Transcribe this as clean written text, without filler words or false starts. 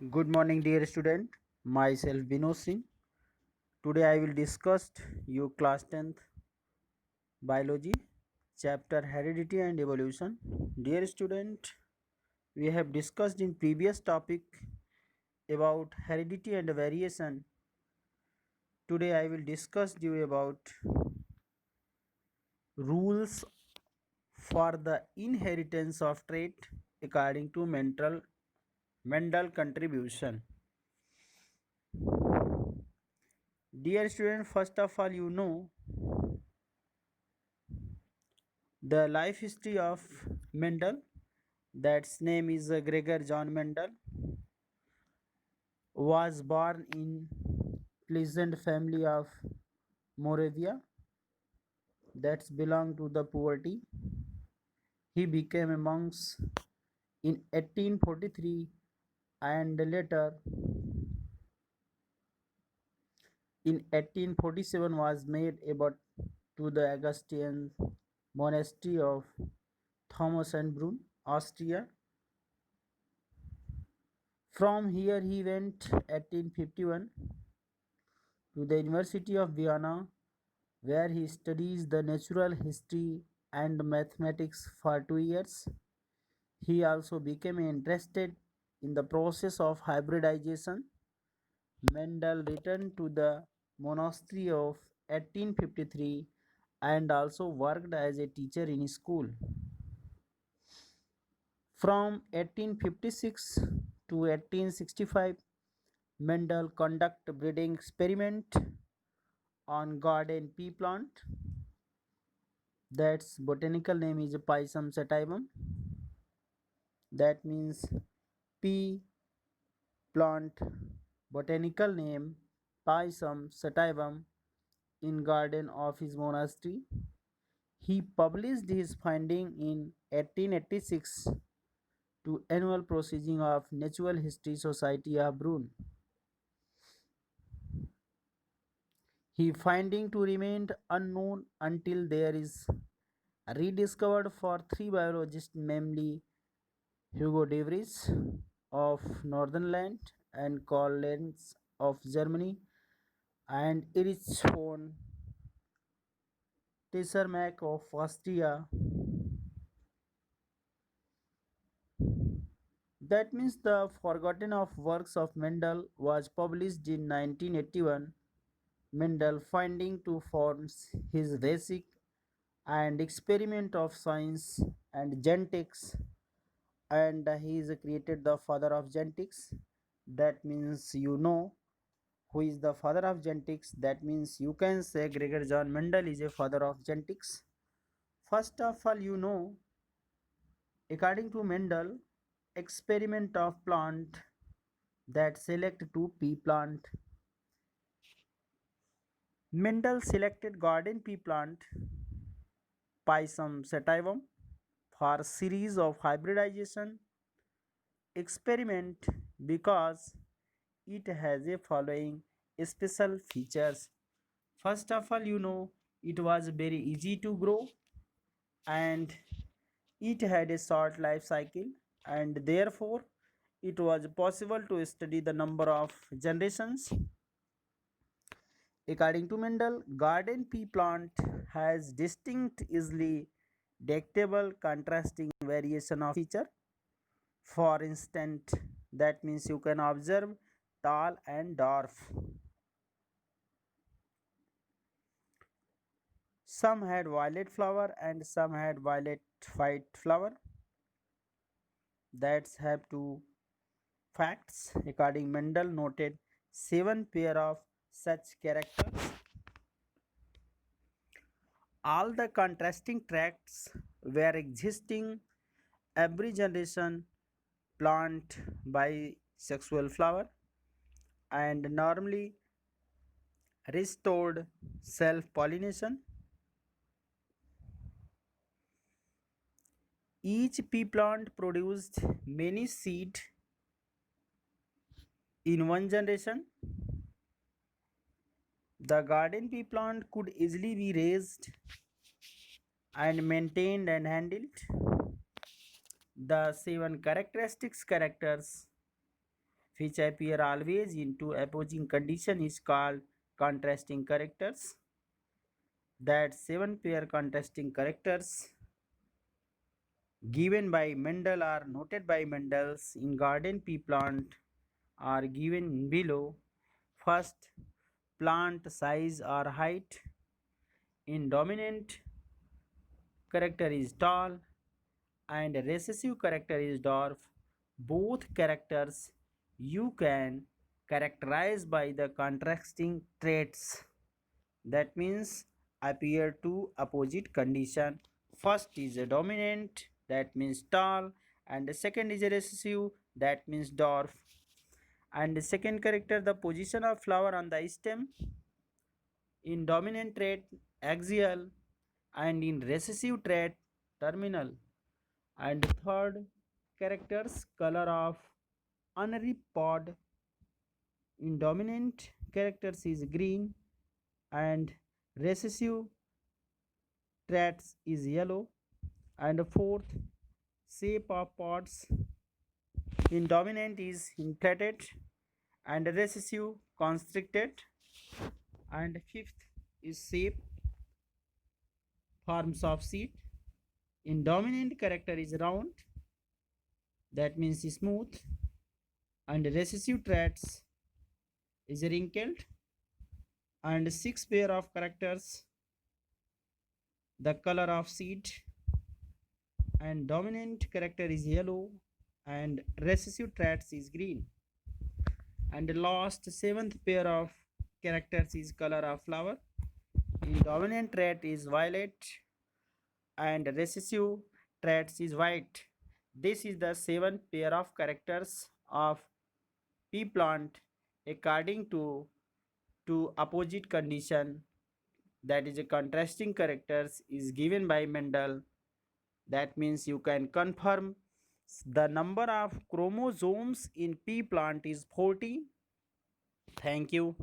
Good morning, dear student. Myself Bino Singh. Today I will discuss you class 10th biology chapter heredity and evolution. Dear student, we have discussed in previous topic about heredity and variation. Today I will discuss you about rules for the inheritance of trait according to Mendel contribution. Dear student, first of all, the life history of Mendel. That's name is Gregor John Mendel. Was born in pleasant family of Moravia that's belonged to the poverty. He became a monk in 1843 and later in 1847 was made abbot to the Augustinian monastery of Thomas and Brunn, Austria. From here he went 1851 to the University of Vienna where he studies the natural history and mathematics for 2 years. He also became interested in the process of hybridization. Mendel returned to the monastery of 1853 and also worked as a teacher in school. From 1856 to 1865, Mendel conducted breeding experiment on garden pea plant. That's botanical name is Pisum sativum. That means pea plant botanical name Pisum sativum in garden of his monastery. He published his finding in 1886 to annual proceeding of Natural History Society of Brunn. His finding to remained unknown until there is rediscovered for three biologists, namely Hugo de Vries of Northernland and Karl Lenz of Germany and Erich von Tessermack of Austria. That means the Forgotten of Works of Mendel was published in 1981. Mendel finding to form his basic and experiment of science and genetics, and he is created the father of genetics. That means who is the father of genetics. That means you can say Gregor John Mendel is a father of genetics. First of all, according to Mendel, experiment of plant that select two pea plant. Mendel selected garden pea plant Pisum sativum for series of hybridization experiment because it has a following special features. First of all, it was very easy to grow and it had a short life cycle, and therefore it was possible to study the number of generations. According to Mendel, garden pea plant has distinct, easily detectable contrasting variation of feature. For instance, that means you can observe tall and dwarf. Some had violet flower and some had violet white flower. That's have two facts. According Mendel noted seven pair of such characters. All the contrasting tracts were existing every generation plant by sexual flower and normally restored self pollination. Each pea plant produced many seed in one generation. The garden pea plant could easily be raised and maintained and handled. The seven characteristics characters which appear always in two opposing condition is called contrasting characters. That seven pair contrasting characters given by Mendel are noted by Mendel's in garden pea plant are given below. First, plant size or height in dominant character is tall and recessive character is dwarf. Both characters you can characterize by the contrasting traits. That means appear to opposite condition. First is a dominant, that means tall, and the second is a recessive, that means dwarf. And the second character, the position of flower on the stem in dominant trait axial and in recessive trait terminal. And third characters, color of unripe pod in dominant characters is green and recessive traits is yellow. And fourth, shape of pods in dominant is inflated and recessive constricted. And fifth is shape forms of seed in dominant character is round, that means smooth, and recessive traits is wrinkled. And six pair of characters, the color of seed and dominant character is yellow and recessive traits is green. And the last seventh pair of characters is color of flower in dominant trait is violet and recessive traits is white. This is the seven pair of characters of pea plant according to opposite condition, that is a contrasting characters is given by Mendel. That means you can confirm the number of chromosomes in pea plant is 40. Thank you.